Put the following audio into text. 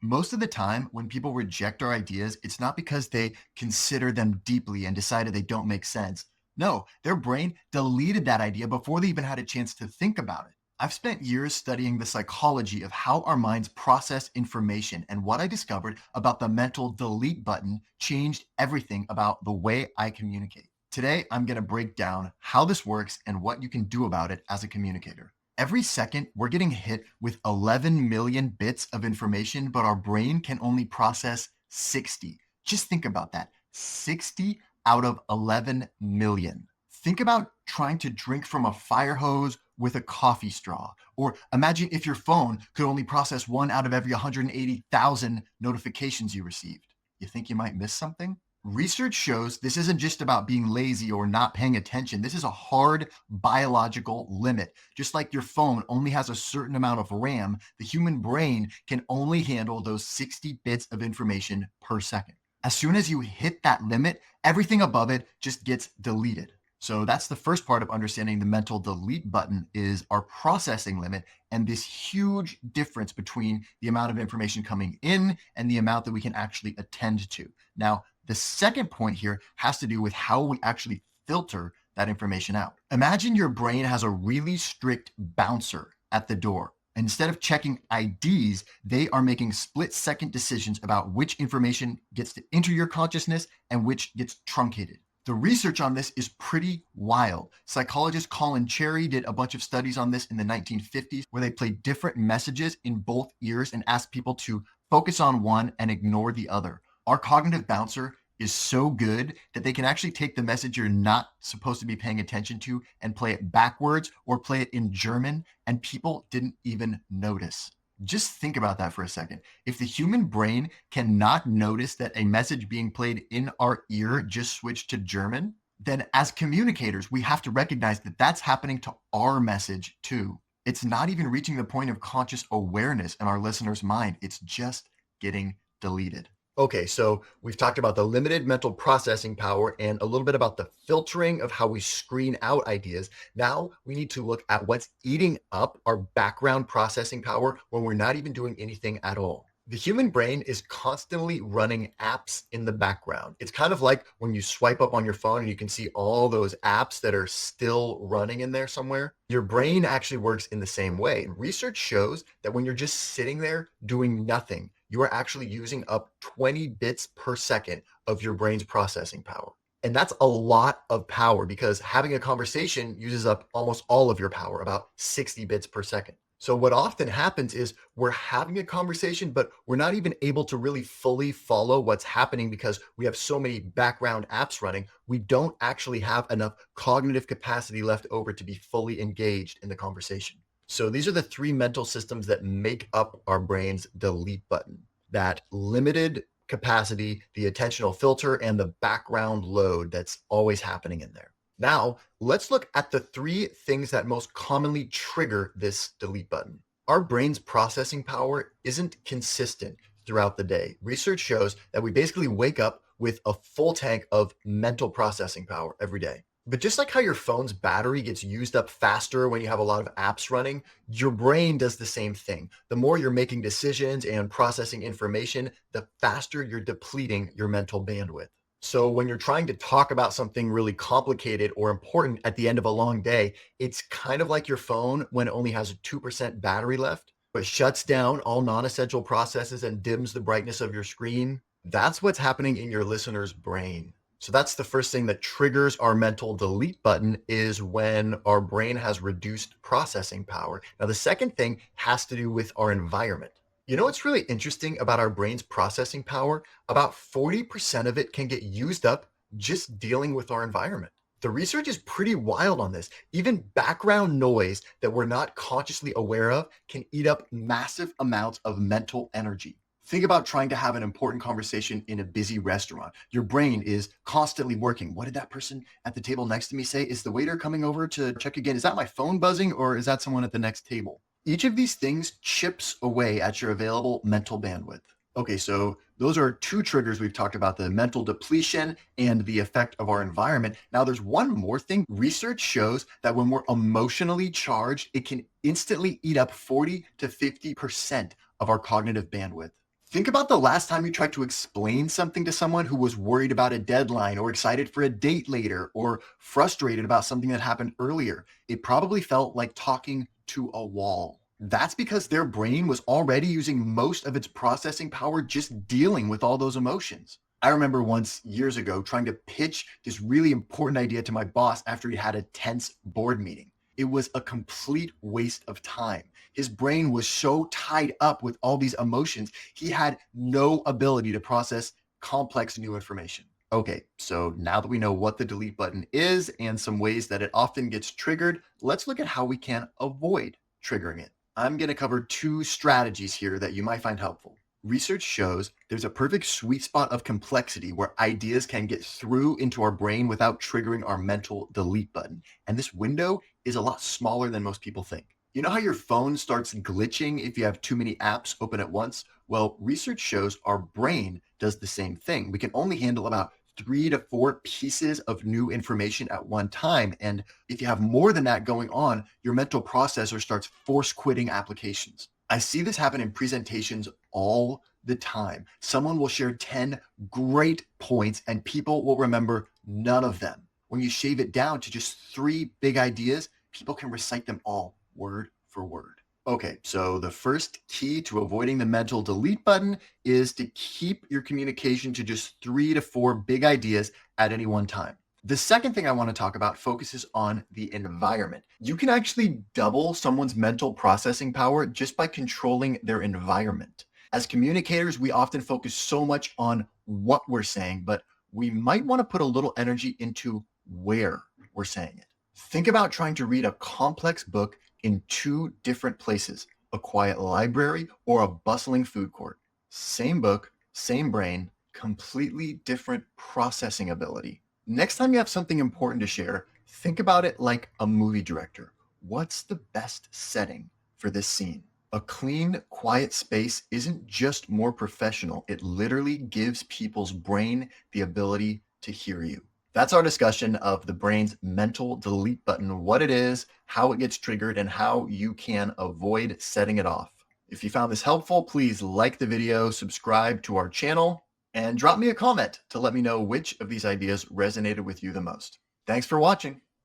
Most of the time, when people reject our ideas, it's not because they consider them deeply and decided they don't make sense. No, their brain deleted that idea before they even had a chance to think about it. I've spent years studying the psychology of how our minds process information, and what I discovered about the mental delete button changed everything about the way I communicate. Today, I'm going to break down how this works and what you can do about it as a communicator. Every second, we're getting hit with 11 million bits of information, but our brain can only process 60. Just think about that, 60 out of 11 million. Think about trying to drink from a fire hose with a coffee straw. Or imagine if your phone could only process one out of every 180,000 notifications you received. You think you might miss something? Research shows this isn't just about being lazy or not paying attention. This is a hard biological limit. Just like your phone only has a certain amount of RAM, the human brain can only handle those 60 bits of information per second. As soon as you hit that limit, everything above it just gets deleted. So that's the first part of understanding the mental delete button is our processing limit and this huge difference between the amount of information coming in and the amount that we can actually attend to. Now, the second point here has to do with how we actually filter that information out. Imagine your brain has a really strict bouncer at the door. Instead of checking IDs, they are making split-second decisions about which information gets to enter your consciousness and which gets truncated. The research on this is pretty wild. Psychologist Colin Cherry did a bunch of studies on this in the 1950s where they played different messages in both ears and asked people to focus on one and ignore the other. Our cognitive bouncer is so good that they can actually take the message you're not supposed to be paying attention to and play it backwards or play it in German, and people didn't even notice. Just think about that for a second. If the human brain cannot notice that a message being played in our ear just switched to German, then as communicators, we have to recognize that that's happening to our message too. It's not even reaching the point of conscious awareness in our listener's mind. It's just getting deleted. Okay, so we've talked about the limited mental processing power and a little bit about the filtering of how we screen out ideas. Now we need to look at what's eating up our background processing power when we're not even doing anything at all. The human brain is constantly running apps in the background. It's kind of like when you swipe up on your phone and you can see all those apps that are still running in there somewhere. Your brain actually works in the same way. Research shows that when you're just sitting there doing nothing, you are actually using up 20 bits per second of your brain's processing power. And that's a lot of power because having a conversation uses up almost all of your power, about 60 bits per second. So what often happens is we're having a conversation, but we're not even able to really fully follow what's happening because we have so many background apps running. We don't actually have enough cognitive capacity left over to be fully engaged in the conversation. So these are the three mental systems that make up our brain's delete button: that limited capacity, the attentional filter, and the background load that's always happening in there. Now, let's look at the three things that most commonly trigger this delete button. Our brain's processing power isn't consistent throughout the day. Research shows that we basically wake up with a full tank of mental processing power every day. But just like how your phone's battery gets used up faster when you have a lot of apps running, your brain does the same thing. The more you're making decisions and processing information, the faster you're depleting your mental bandwidth. So when you're trying to talk about something really complicated or important at the end of a long day, it's kind of like your phone when it only has a 2% battery left, but shuts down all non-essential processes and dims the brightness of your screen. That's what's happening in your listener's brain. So that's the first thing that triggers our mental delete button, is when our brain has reduced processing power. Now, the second thing has to do with our environment. You know what's really interesting about our brain's processing power? About 40% of it can get used up just dealing with our environment. The research is pretty wild on this. Even background noise that we're not consciously aware of can eat up massive amounts of mental energy. Think about trying to have an important conversation in a busy restaurant. Your brain is constantly working. What did that person at the table next to me say? Is the waiter coming over to check again? Is that my phone buzzing, or is that someone at the next table? Each of these things chips away at your available mental bandwidth. Okay, so those are two triggers we've talked about: the mental depletion and the effect of our environment. Now, there's one more thing. Research shows that when we're emotionally charged, it can instantly eat up 40 to 50% of our cognitive bandwidth. Think about the last time you tried to explain something to someone who was worried about a deadline or excited for a date later or frustrated about something that happened earlier. It probably felt like talking to a wall. That's because their brain was already using most of its processing power just dealing with all those emotions. I remember once years ago trying to pitch this really important idea to my boss after he had a tense board meeting. It was a complete waste of time. His brain was so tied up with all these emotions, he had no ability to process complex new information. Okay, so now that we know what the delete button is and some ways that it often gets triggered, let's look at how we can avoid triggering it. I'm going to cover two strategies here that you might find helpful. Research shows there's a perfect sweet spot of complexity where ideas can get through into our brain without triggering our mental delete button. And this window is a lot smaller than most people think. You know how your phone starts glitching if you have too many apps open at once? Well, research shows our brain does the same thing. We can only handle about 3 to 4 pieces of new information at one time. And if you have more than that going on, your mental processor starts force quitting applications. I see this happen in presentations all the time. Someone will share 10 great points and people will remember none of them. When you shave it down to just 3 big ideas, people can recite them all word for word. Okay, so the first key to avoiding the mental delete button is to keep your communication to just 3 to 4 big ideas at any one time. The second thing I want to talk about focuses on the environment. You can actually double someone's mental processing power just by controlling their environment. As communicators, we often focus so much on what we're saying, but we might want to put a little energy into where we're saying it. Think about trying to read a complex book in 2 different places, a quiet library or a bustling food court. Same book, same brain, completely different processing ability. Next time you have something important to share, think about it like a movie director. What's the best setting for this scene? A clean, quiet space isn't just more professional, it literally gives people's brain the ability to hear you. That's our discussion of the brain's mental delete button, what it is, how it gets triggered, and how you can avoid setting it off. If you found this helpful, please like the video, subscribe to our channel, and drop me a comment to let me know which of these ideas resonated with you the most. Thanks for watching.